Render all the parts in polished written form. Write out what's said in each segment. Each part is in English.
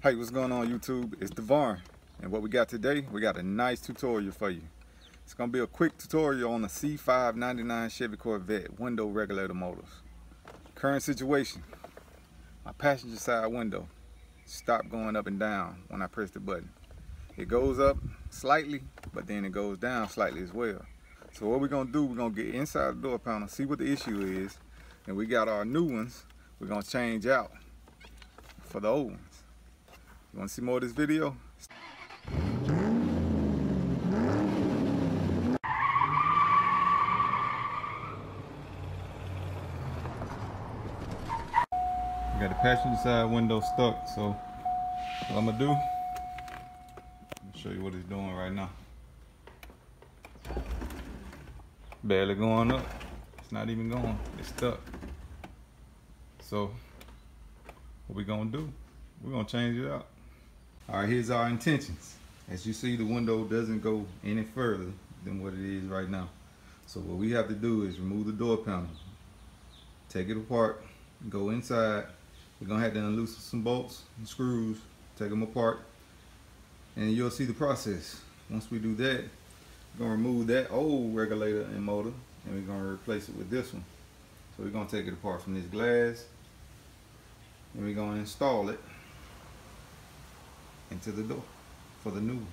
Hey, what's going on YouTube? It's Devon, and what we got today, we got a nice tutorial for you. It's gonna be a quick tutorial on the C5 '99 Chevy Corvette window regulator motors. Current situation: my passenger side window stopped going up and down when I press the button. It goes up slightly, but then it goes down slightly as well. So what we're gonna do, we're gonna get inside the door panel, see what the issue is, and we got our new ones we're gonna change out for the old ones. You want to see more of this video? We got the passenger side window stuck, so what I'm gonna do, I'll show you what it's doing right now. Barely going up. It's not even going. It's stuck. So what we gonna do? We're gonna change it out. All right, here's our intentions. As you see, the window doesn't go any further than what it is right now. So what we have to do is remove the door panel, take it apart, go inside. We're gonna have to unloosen some bolts and screws, take them apart, and you'll see the process. Once we do that, we're gonna remove that old regulator and motor, and we're gonna replace it with this one. So we're gonna take it apart from this glass, and we're gonna install it into the door for the new one.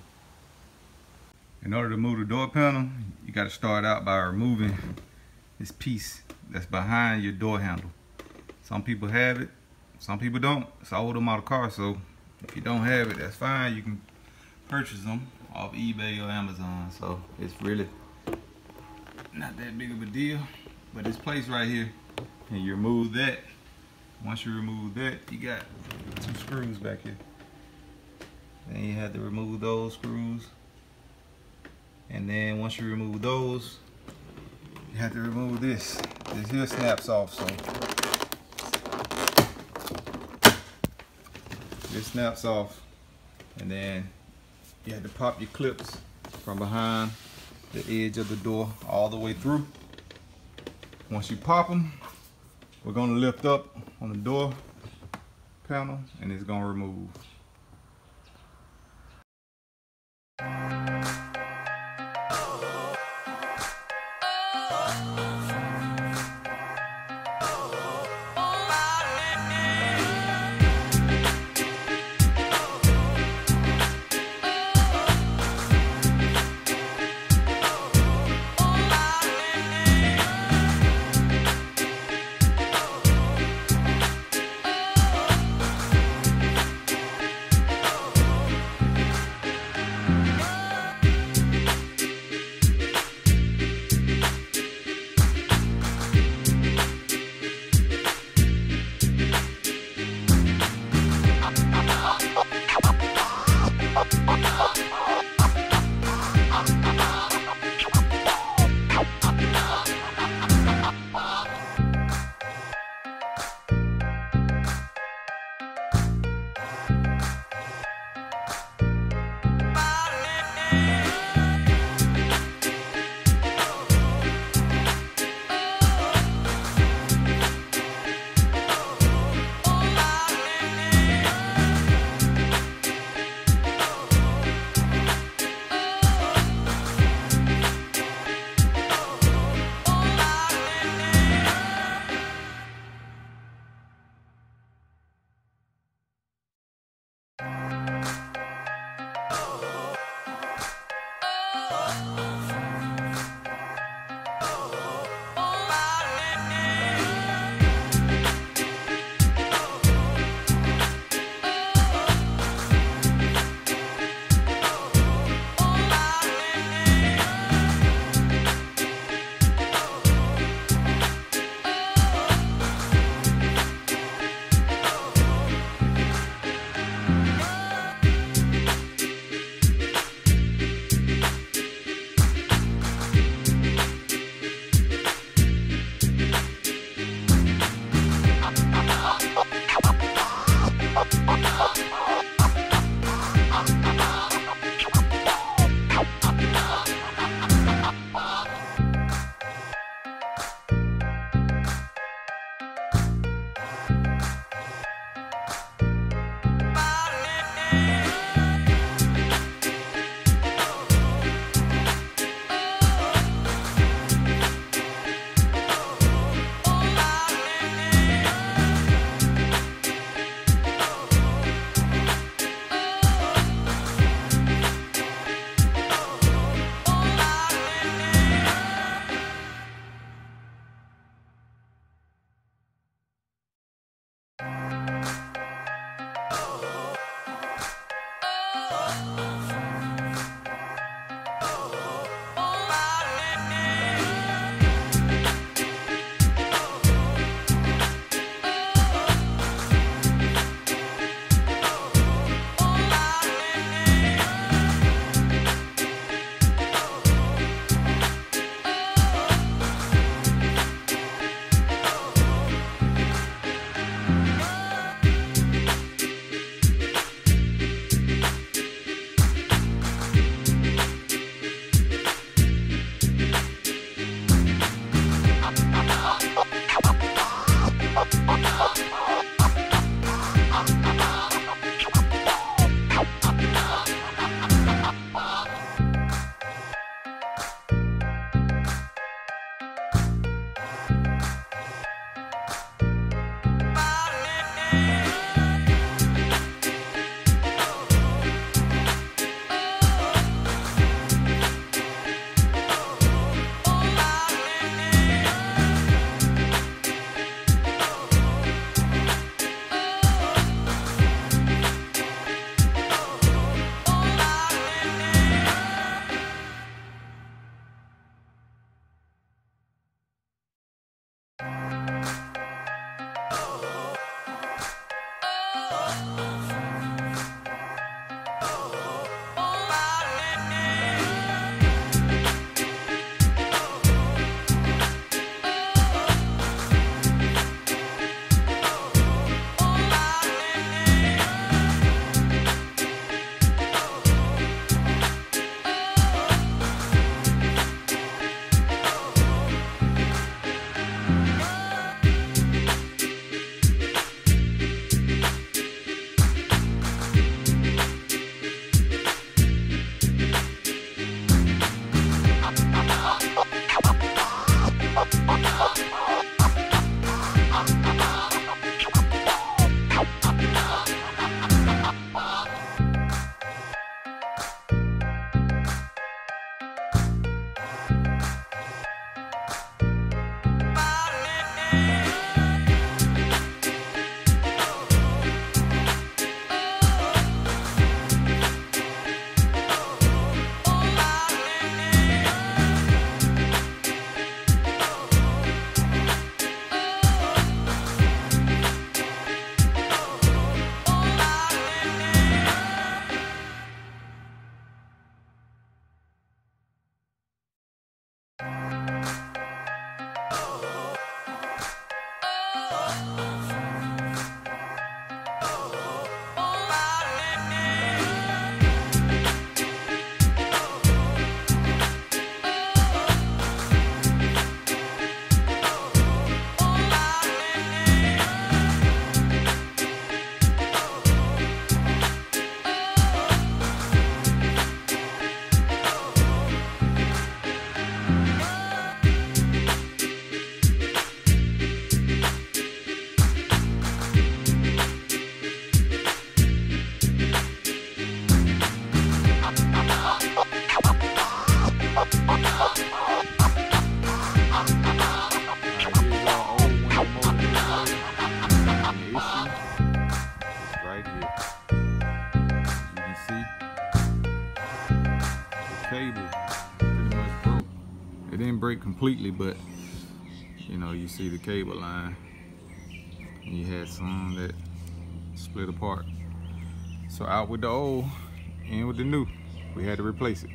In order to move the door panel, you got to start out by removing this piece that's behind your door handle. Some people have it, some people don't. It's an old model car, so if you don't have it, that's fine. You can purchase them off eBay or Amazon, so it's really not that big of a deal. But this place right here, and you remove that. Once you remove that, you got two screws back here. Then you have to remove those screws, and then once you remove those, you have to remove this. This here snaps off, so this snaps off, and then you have to pop your clips from behind the edge of the door all the way through. Once you pop them, we're going to lift up on the door panel, and it's going to remove. It didn't break completely, but you know, you see the cable line. And you had some that split apart. So out with the old, in with the new. We had to replace it.